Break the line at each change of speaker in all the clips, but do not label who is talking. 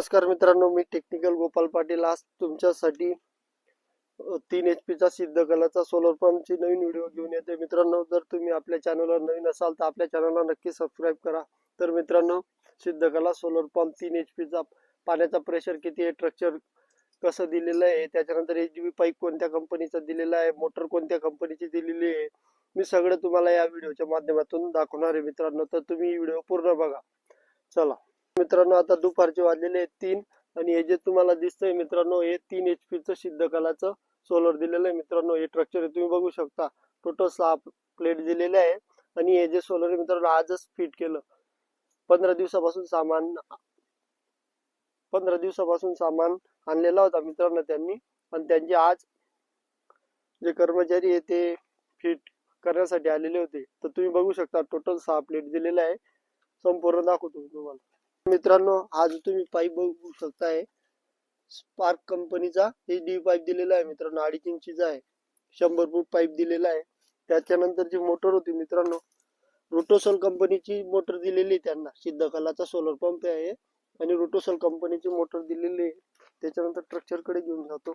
नमस्कार मित्रांनो, मी टेक्निकल गोपाल पाटील आज तुमच्यासाठी 3 HP चा सिद्धकलाचा सोलर पंपची नवीन व्हिडिओ घेऊन येते. मित्रांनो, जर तुम्ही आपल्या चॅनलवर नवीन असाल तर आपल्या चॅनलला नक्की सबस्क्राईब करा. तर मित्रांनो, सिद्धकला सोलर पंप 3 HP चा पाण्याचा प्रेशर किती आहे, स्ट्रक्चर कसं दिलेलं आहे, त्याच्यानंतर HDB पाईप कोणत्या कंपनीचा दिलेला आहे, मोटर कोणत्या कंपनीची दिलेली आहे, मी सगळं तुम्हाला या व्हिडिओच्या माध्यमातून दाखवणार आहे मित्रांनो. तर तुम्ही व्हिडिओ पूर्ण बघा. चला मित्रांनो, आता दुपारचे वाजलेले आहेत 3 आणि हे जे तुम्हाला दिसतंय मित्रांनो, हे 3 HP चं सिद्धकलाचं सोलर दिलेलं आहे मित्रांनो. हे स्ट्रक्चर तुम्ही बघू शकता. टोटल 6 प्लेट दिलेले आहे आणि हे जे सोलर आहे मित्रांनो आजच फिट केलं. 15 दिवसापासून सामान आणलेला होता मित्रांनो त्यांनी, आणि त्यांचे आज जे कर्मचारी आहे ते फिट करण्यासाठी आलेले होते. तर तुम्ही बघू शकता टोटल 6 प्लेट दिलेले आहे. संपूर्ण दाखवतो तुम्हाला मित्रांनो. आज तुम्ही पाईप बघू शकताय, स्पार्क कंपनीचा HDB पाईप दिलेला आहे मित्रांनो. 2.5 इंचीचा आहे, 100 फूट पाईप दिलेला आहे. त्याच्यानंतर जी मोटर होती मित्रांनो, रोटोसल कंपनीची मोटर दिलेली त्यांना. सिद्धकलाचा सोलर पंप आहे आणि रोटोसल कंपनीची मोटर दिलेली आहे. त्याच्यानंतर स्ट्रक्चर कडे घेऊन जातो.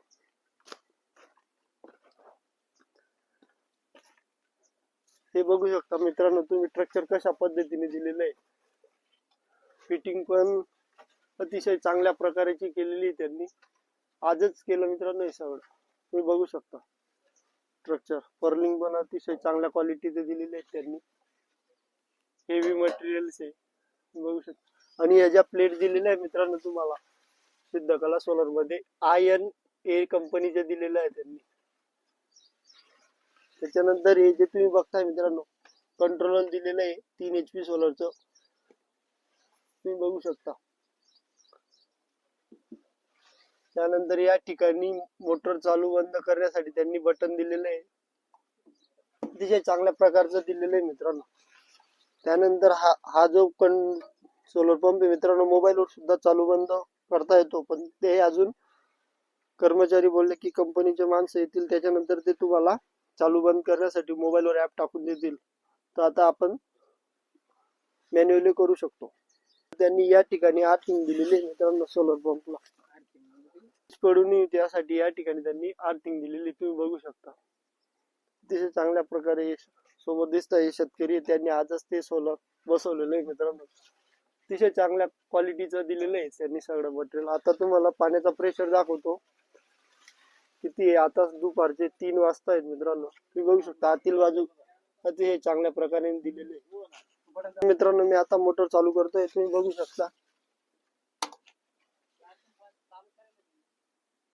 हे बघू शकता मित्रांनो तुम्ही स्ट्रक्चर कशा पद्धतीने दिलेलं आहे. फिटिंग पण अतिशय चांगल्या प्रकारची केलेली त्यांनी. आजच केलं मित्रांनो हे सगळं. तुम्ही बघू शकता स्ट्रक्चर पर्लिंग पण अतिशय चांगल्या क्वालिटीचे दिलेले आहेत त्यांनी. हेवी मटेरियल्स आहे बघू शकता. आणि या ज्या प्लेट दिलेल्या आहे मित्रांनो तुम्हाला सिद्धकला सोलर मध्ये INA कंपनीचे दिलेलं आहे त्यांनी. त्याच्यानंतर हे जे तुम्ही बघताय मित्रांनो कंट्रोलर दिलेलं आहे 3 HP सोलरचं. तुम्ही बघू शकता. त्यानंतर या ठिकाणी मोटर चालू बंद करण्यासाठी त्यांनी बटन दिलेलं आहे. अतिशय चांगल्या प्रकारचं दिलेलं आहे मित्रांनो. त्यानंतर हा जो सोलर पंप आहे मित्रांनो मोबाईलवर सुद्धा चालू बंद करता येतो, पण ते अजून कर्मचारी बोलले की कंपनीचे माणसं येतील त्याच्यानंतर ते तुम्हाला चालू बंद करण्यासाठी मोबाईलवर ऍप टाकून देतील. तर आता आपण मॅन्युअली करू शकतो. त्यांनी या ठिकाणी अर्थिंग दिलेली आहे मित्रांनो सोलर पंपला. पडून त्यासाठी या ठिकाणी त्यांनी अर्थिंग दिलेली तुम्ही बघू शकता. अतिशय चांगल्या प्रकारे सोबत दिसत आहे. शेतकरी त्यांनी आजच ते सोलर बसवलेलं आहे मित्रांनो. अतिशय चांगल्या क्वालिटीचं दिलेलं आहे त्यांनी सगळं मटेरियल. आता तुम्हाला पाण्याचा प्रेशर दाखवतो किती आहे. आता दुपारचे 3 वाजता आहेत मित्रांनो. तुम्ही बघू शकता आतील बाजू अतिशय चांगल्या प्रकारे दिलेले आहे मित्रांनो. मी आता मोटर चालू करतोय तुम्ही बघू शकता.